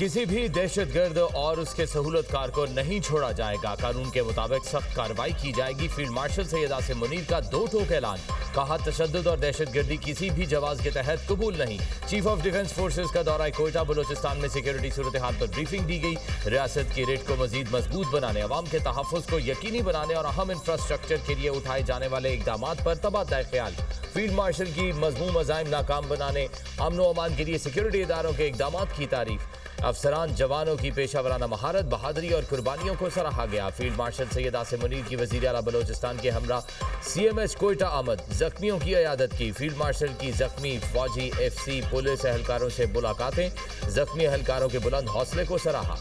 किसी भी दहशतगर्द और उसके सहूलतकार को नहीं छोड़ा जाएगा। कानून के मुताबिक सख्त कार्रवाई की जाएगी। फील्ड मार्शल सैयद आसिम मुनीर का दो टोक ऐलान। कहा, तशद्दुद और दहशतगर्दी किसी भी जवाब के तहत कबूल नहीं। चीफ ऑफ डिफेंस फोर्सेज का दौरा कोयटा। बलोचिस्तान में सिक्योरिटी सूरत हाल पर ब्रीफिंग दी गई। रियासत की रेट को मजीद मजबूत बनाने, अवाम के तहफ़्फ़ुज़ को यकीनी बनाने और अहम इंफ्रास्ट्रक्चर के लिए उठाए जाने वाले इकदाम पर तबादला ख्याल। फील्ड मार्शल की मज़मूम अज़ाइम नाकाम बनाने, अमन व अमान के लिए सिक्योरिटी इदारों के इकदाम की तारीफ। अफसरान जवानों की पेशा वराना महारत, बहादुरी और कुर्बानियों को सराहा गया। फील्ड मार्शल सैयद आसिम मुनीर की वज़ीर आला बलोचिस्तान के हमरा CMH कोयटा आमद। जख्मियों की इयादत की। फील्ड मार्शल की जख्मी फौजी, FC, पुलिस एहलकारों से मुलाकातें। जख्मी एहलकारों के बुलंद हौसले को सराहा।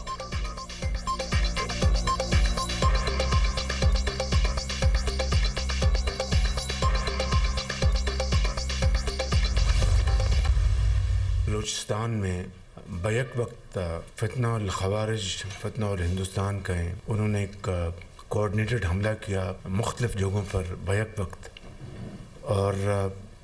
बलूचिस्तान में बैक वक्त फितना और खवारिज, फितना और हिंदुस्तान कहें, उन्होंने एक कोऑर्डिनेटेड हमला किया मुख्तलिफ जगहों पर बैक वक्त। और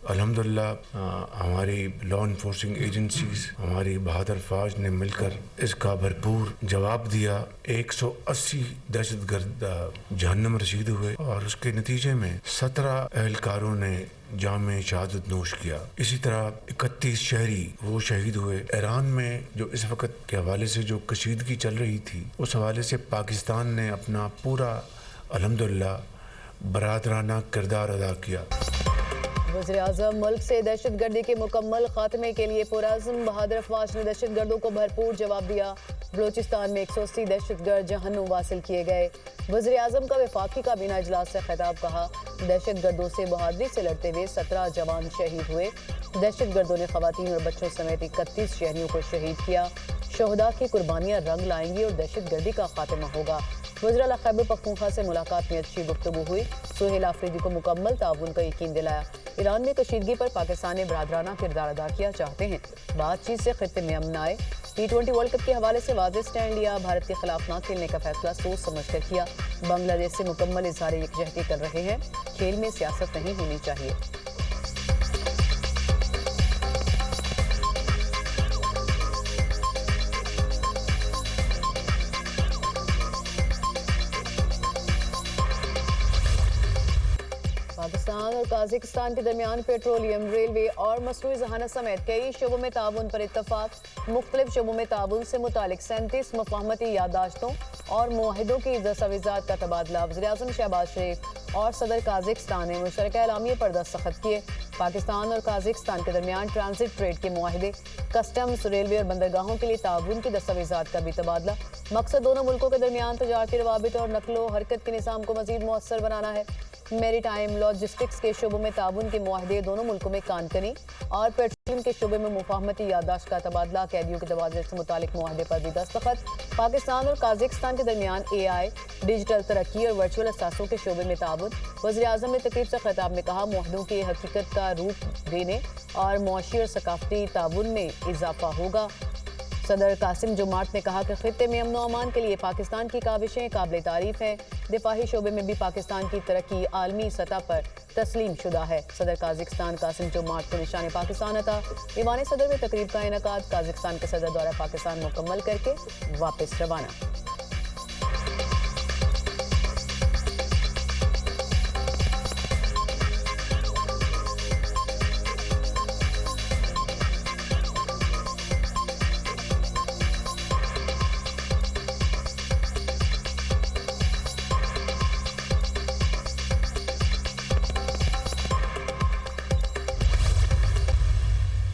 अल्हम्दुलिल्लाह हमारी लॉ इन्फोर्सिंग एजेंसीज, हमारी बहादुर फौज ने मिलकर इसका भरपूर जवाब दिया। 180 दहशतगर्द जहन्नम रसीद हुए और उसके नतीजे में 17 एहलकारों ने जाम शहादत नोश किया। इसी तरह 31 शहरी वो शहीद हुए। ईरान में जो इस वक्त के हवाले से जो कशीदगी चल रही थी, उस हवाले से पाकिस्तान ने अपना पूरा अल्हम्दुलिल्लाह बरादराना किरदार अदा किया। वज़ीर-ए-आज़म मुल्क से दहशतगर्दी के मुकम्मल खात्मे के लिए पुरअज़्म बहादुर अफवाज ने दहशतगर्दों को भरपूर जवाब दिया। बलूचिस्तान में 180 दहशतगर्द जहन्नुम वासिल किए गए। वज़ीर-ए-आज़म का वफाकी काबीना इजलास से खिताब। कहा, दहशतगर्दों से बहादुरी से लड़ते हुए 17 जवान शहीद हुए। दहशतगर्दों ने खवातीन और बच्चों समेत 31 शहरियों को शहीद किया। शोहदा की कुर्बानियां रंग लाएंगी और दहशतगर्दी का खात्मा होगा। वज़ीर आला खैबर पख्तूनख्वा से मुलाकात में अच्छी गुफ्तगू हुई। सुहेल आफरीदी को मुकम्मल ताउन का यकीन दिलाया। ईरान में कशीदगी पर पाकिस्तान ने बरादराना किरदार अदा किया। चाहते हैं बातचीत से खित्ते में अमन आए। T20 वर्ल्ड कप के हवाले से वाज़ेह स्टैंड लिया। भारत के खिलाफ न खेलने का फैसला सोच समझ कर किया। बांग्लादेश से मुकम्मल इज़हार यकजहती कर रहे हैं। खेल में सियासत नहीं होनी चाहिए। पाकिस्तान और काज़ाकिस्तान के दरमियान पेट्रोलियम, रेलवे और मसनूई ज़हानत समेत कई शोबों में ताउन पर इत्तफाक। मुख्तलिफ शोबों में ताउन से मुतालिक 37 मुफाहमती यादाश्तों और मुआहिदों की दस्तावेज़ात का तबादला। वज़ीर-ए-आज़म शहबाज शरीफ और सदर काज़ाकिस्तान ने मुशतरका एलामिये पर दस्तखत किए। पाकिस्तान और काज़ाकिस्तान के दरमियान ट्रांजिट ट्रेड के मुआहिदे, कस्टम्स, रेलवे और बंदरगाहों के लिए ताउन की दस्तावेज़ात का भी तबादला। मकसद दोनों मुल्कों के दरमियान तजारती रवाबित और नकलो हरकत के निज़ाम को मज़ीद मुअस्सर बनाना है। मेरी टाइम, लॉजिस्टिक्स के शोबों में ताउन के मुआहदे, दोनों मुल्कों में कानकनी और पेट्रोलियम के शोबे में मुफाहमती यादाश्त का तबादला। कैदियों के तबादले से मुतालिक मुआहदे पर भी दस्तखत। पाकिस्तान और काज़ाकिस्तान के दरमियान AI, डिजिटल तरक्की और वर्चुअल असासों के शोबे में ताउन। वज़ीर-ए-आज़म ने तकरीब से खिताब में कहा, मुआहदों की हकीकत का रूप देने और मुआशी और सकाफती ताउन में इजाफा होगा। सदर कासिम जुमार्त ने कहा कि खित्ते में अमन व अमान के लिए पाकिस्तान की काविशें काबिल तारीफ हैं। दिफाही शोबे में भी पाकिस्तान की तरक्की आलमी सतह पर तस्लीम शुदा है। सदर काज़ाकिस्तान कासिम जुमार्त को निशान पाकिस्तान अता। ईवान सदर में तकरीब का इनेकाद। काज़ाकिस्तान के सदर दौरा पाकिस्तान मुकम्मल करके वापस रवाना।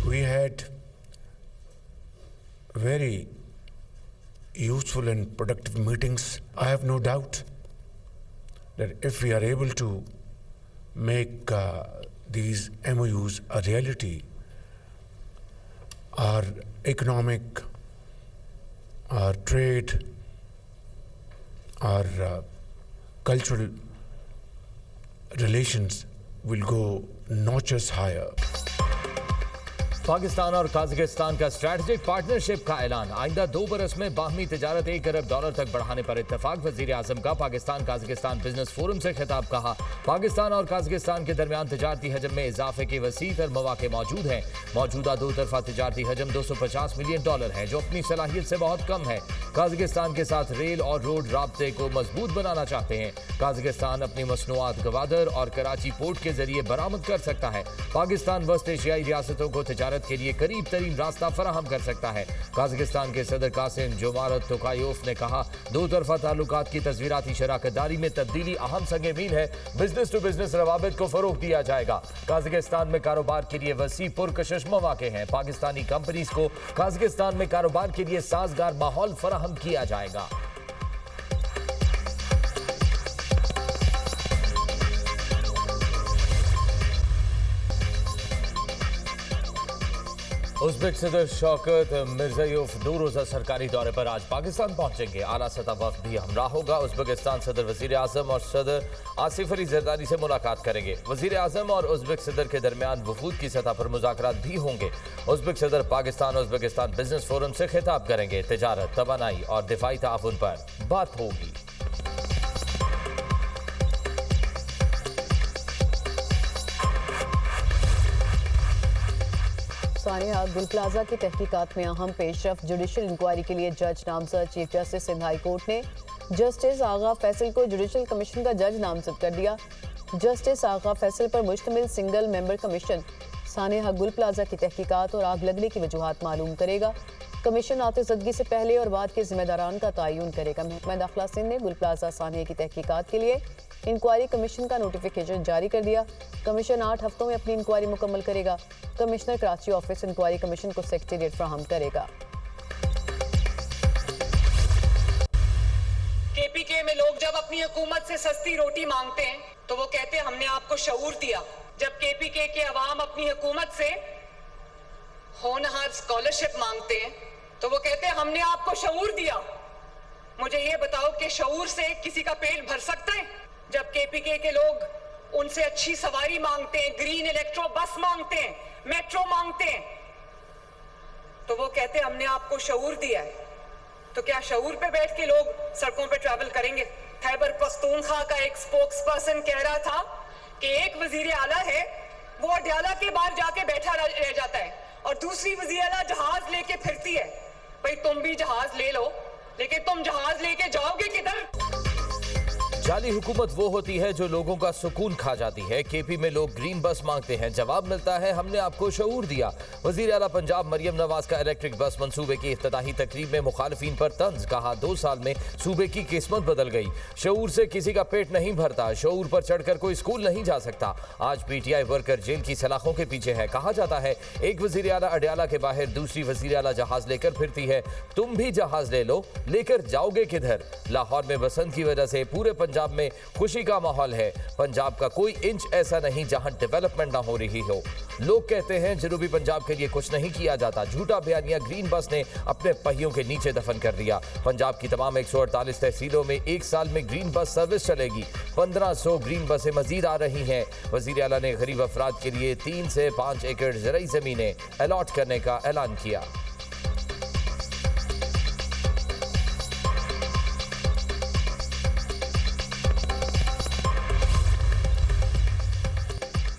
We had very useful and productive meetings. I have no doubt that if we are able to make these MOUs a reality, our economic, our trade, our cultural relations will go notches higher. Pakistan और Kazakhstan का strategic partnership का ऐलान। आइंदा 2 बरस में बाहमी तिजारत $1 अरब तक बढ़ाने पर इत्तेफाक। वजीर आजम का पाकिस्तान कजाकिस्तान बिजनेस फोरम से खिताब। कहा, पाकिस्तान और कजाकिस्तान के दरमियान तिजारती हजम में इजाफे के वसी तर मौके मौजूद हैं। मौजूदा 2 तरफा तिजारती हजम $250 मिलियन है, जो अपनी सलाहियत से बहुत कम है। कजाकिस्तान के साथ रेल और रोड राब्ते को मजबूत बनाना चाहते हैं। कजाकिस्तान अपनी मसनूआत गवादर और कराची पोर्ट के जरिए बरामद कर सकता है। पाकिस्तान वस्त एशियाई रियासतों को तिजारत के लिए करीब तरीन रास्ता फराहम कर सकता है। कजाकिस्तान के सदर कासिम जोमारत तोकायोफ ने कहा, 2 तरफा ताल्लुकात की तस्वीराती शराकतदारी में तब्दीली अहम संग मील है। बिजनेस टू बिजनेस रवाबित को फरोग दिया जाएगा। कजाकिस्तान में कारोबार के लिए वसी पुरकशिश मौके हैं। पाकिस्तानी कंपनीज को कजाकिस्तान में कारोबार के लिए साजगार माहौल फराहम किया जाएगा। उज़्बेक सदर शौकत मिर्ज़ायोफ 2 रोज़ा सरकारी दौरे पर आज पाकिस्तान पहुंचेंगे। आला सतह वफ़द भी हमरा होगा। उज़्बेकिस्तान सदर वज़ीर आज़म और सदर आसिफ अली ज़रदारी से मुलाकात करेंगे। वज़ीर आज़म और उज़्बेक सदर के दरमियान वफूद की सतह पर मुज़ाकरात भी होंगे। उज़्बेक सदर पाकिस्तान उज़्बेकिस्तान बिजनेस फोरम से खिताब करेंगे। तिजारत, तवानाई और दिफाई ताउन पर बात होगी। सानिया गुल प्लाजा की तहकीकात में अहम पेशरफ। जुडिशल इंक्वायरी के लिए जज नामजद। Chief justice Sindh high court ने जस्टिस आगा फैसल को जुडिशल कमीशन का जज नामजद कर दिया। जस्टिस आगा फैसल पर मुश्तमिल सिंगल मेंबर कमीशन सानिया गुल प्लाजा की तहकीकात और आग लगने की वजूहात मालूम करेगा। कमीशन आतिशदगी से पहले और बाद के जिम्मेदारान का तयन करेगा। महकमा दाखिला सिंध ने गुल प्लाजा सानिया की तहकीकात के लिए इंक्वायरी कमीशन का नोटिफिकेशन जारी कर दिया। कमीशन 8 हफ्तों में अपनी इंक्वायरी मुकम्मल करेगा। Commissioner Karachi office inquiry commission को सेक्रेटेरिएट फ्राहम करेगा। केपीके में लोग जब अपनी हुकूमत से सस्ती रोटी मांगते हैं तो वो कहते हैं हमने आपको शऊर दिया। जब केपीके के अवाम अपनी हुकूमत से होनहार स्कॉलरशिप मांगते हैं तो वो कहते हैं हमने आपको शऊर दिया। मुझे ये बताओ कि शऊर से किसी का पेट भर सकता है? जब केपीके के लोग उनसे अच्छी सवारी मांगते हैं, ग्रीन इलेक्ट्रो बस मांगते हैं, मेट्रो मांगते हैं, तो वो कहते हैं हमने आपको शऊर दिया है। तो क्या शऊर पे बैठ के लोग सड़कों पे ट्रैवल करेंगे? खैबर पख्तूनख्वा का एक स्पोक्स पर्सन कह रहा था कि एक वजीर आला है वो अडयाला के बाहर जाके बैठा रह जाता है और दूसरी वजीर आला जहाज लेके फिरती है। भाई तुम भी जहाज ले लो, लेकिन तुम जहाज लेके जाओगे किधर? जाली हुकूमत वो होती है जो लोगों का सुकून खा जाती है। केपी में लोग ग्रीन बस मांगते हैं, जवाब मिलता है हमने आपको शऊर दिया। वजीर आला पंजाब मरियम नवाज का इलेक्ट्रिक बस मंसूबे की इफ्तिताही तकरीब में मुखालिफिन पर तंज। कहा, 2 साल में सूबे की किस्मत बदल गई। शऊर से किसी का पेट नहीं भरता। शऊर पर चढ़कर कोई स्कूल नहीं जा सकता। आज पीटीआई वर्कर जेल की सलाखों के पीछे है। कहा जाता है एक वजीर आला अडयाला के बाहर दूसरी वजीर आला जहाज लेकर फिरती है। तुम भी जहाज ले लो, लेकर जाओगे किधर? लाहौर में बसंत की वजह से पूरे पंजाब में खुशी का माहौल है। पंजाब का कोई इंच ऐसा नहीं जहां डेवलपमेंट ना हो रही हो। लोग कहते हैं जनूबी पंजाब के लिए कुछ नहीं किया जाता। झूठा बयानिया ग्रीन बस ने अपने पहियों के नीचे दफन कर दिया। पंजाब की तमाम 148 तहसीलों में 1 साल में ग्रीन बस सर्विस चलेगी। 1500 ग्रीन बसें मजीद आ रही हैं। वजीर आला ने गरीब अफराद के लिए 3 से 5 एकड़ ज़राई ज़मीनें अलॉट करने का ऐलान किया।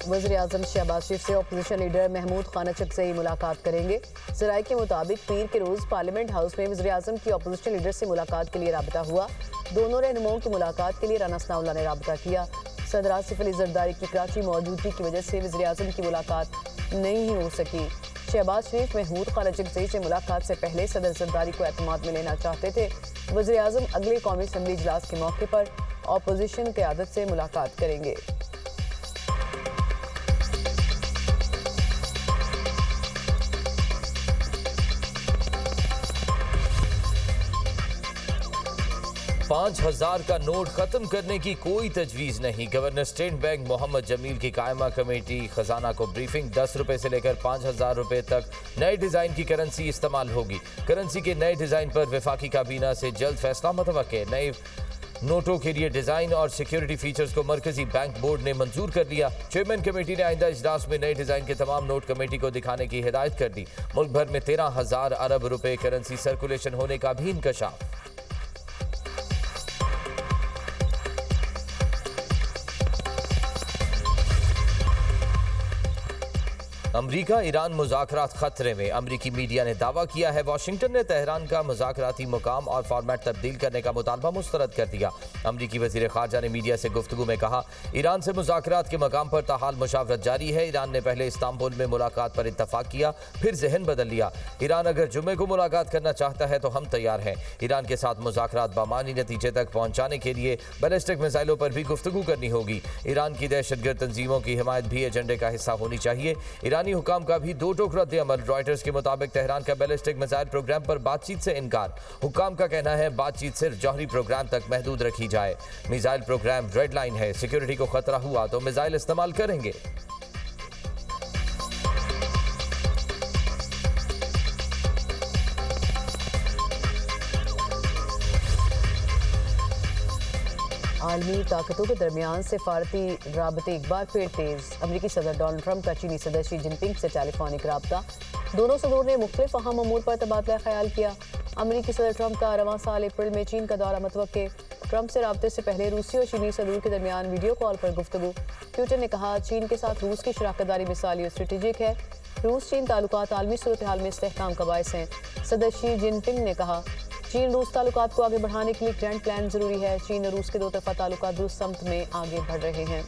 वज़ीर आज़म शहबाज शरीफ से अपोजिशन लीडर महमूद खान अचकज़ई मुलाकात करेंगे। ज़राए के मुताबिक पीर के रोज़ पार्लियामेंट हाउस में वज़ीर आज़म की अपोजिशन लीडर से मुलाकात के लिए राबता हुआ। दोनों रहनुमाओं की मुलाकात के लिए राना सनाउल्लाह ने राबता किया। सदर आसिफ अली ज़रदारी की कराची मौजूदगी की वजह से वज़ीर आज़म की मुलाकात नहीं हो सकी। शहबाज शरीफ महमूद खान अचकज़ई से मुलाकात से पहले सदर ज़रदारी को एतमाद में लेना चाहते थे। वज़ीर आज़म अगले कौमी असम्बली इजलास के मौके पर अपोजिशन क़यादत से मुलाकात करेंगे। $5000 का नोट खत्म करने की कोई तजवीज़ नहीं। Governor state bank Mohammad Jameel की कायमा कमेटी खजाना को ब्रीफिंग। 10 रुपए से लेकर 5000 रुपए तक नए डिज़ाइन की करेंसी इस्तेमाल होगी। करेंसी के नए डिज़ाइन पर वफाकी काबीना से जल्द फैसला मुतवक्के। नए नोटों के लिए डिजाइन और सिक्योरिटी फीचर्स को मरकजी बैंक बोर्ड ने मंजूर कर लिया। चेयरमैन कमेटी ने आइंदा इजलास में नए डिजाइन के तमाम नोट कमेटी को दिखाने की हिदायत कर दी। मुल्क भर में 13,000 अरब रुपए करेंसी सर्कुलेशन होने का भी इंकशाफ। अमरीका ईरान मुज़ाकरात खतरे में, अमरीकी मीडिया ने दावा किया है। वाशिंगटन ने तेहरान का मुज़ाकराती मुकाम और फॉर्मेट तब्दील करने का मुतालबा मुस्तरद कर दिया। अमरीकी वज़ीर ख़ारजा ने मीडिया से गुफ्तगू में कहा, ईरान से मुज़ाकरात के मकाम पर ताहाल मुशावरत जारी है। ईरान ने पहले इस्तांबुल में मुलाकात पर इत्तफाक किया, फिर जहन बदल लिया। ईरान अगर जुम्मे को मुलाकात करना चाहता है तो हम तैयार हैं। ईरान के साथ मुज़ाकरात बामानी नतीजे तक पहुँचाने के लिए बैलिस्टिक मिसाइलों पर भी गुफ्तगू करनी होगी। ईरान की दहशतगर्द तंजीमों की हिमायत भी एजेंडे का हिस्सा होनी चाहिए। ईरानी हुकाम का भी दो टोक रद्द अमल। रॉयटर्स के मुताबिक तेहरान का बैलिस्टिक मिसाइल प्रोग्राम पर बातचीत से इनकार। हुकाम का कहना है बातचीत सिर्फ जौहरी प्रोग्राम तक महदूद रखी जाए। मिसाइल प्रोग्राम रेड लाइन है, सिक्योरिटी को खतरा हुआ तो मिसाइल इस्तेमाल करेंगे। आलमी ताकतों के दरमियान सिफारती राबते एक बार फिर तेज। अमरीकी सदर डोनाल्ड ट्रंप का चीनी सदर शी जिनपिंग से टेलीफोनिक रब्ता। दोनों सदूर ने मुख्तलिफ अहम अमूर पर तबादला ख्याल किया। अमरीकी सदर ट्रंप का रवां साल अप्रैल में चीन का दौरा मुतवक्के। ट्रंप से रब्ते से पहले रूसी और चीनी सदूर के दरमियान वीडियो कॉल पर गुफ्तगू। ट्विटर ने कहा, चीन के साथ रूस की शराकतदारी मिसाली और स्ट्रेटेजिक है। रूस चीन ताल्लुकात आलमी सूरत हाल में इस्तेहकाम का बायस हैं। सदर शी जिनपिंग ने कहा, चीन रूस ताल्लुकात को आगे बढ़ाने के लिए ग्रैंड प्लान जरूरी है। चीन और रूस के दो तरफा ताल्लुकात दुरुस्त समत में आगे बढ़ रहे हैं।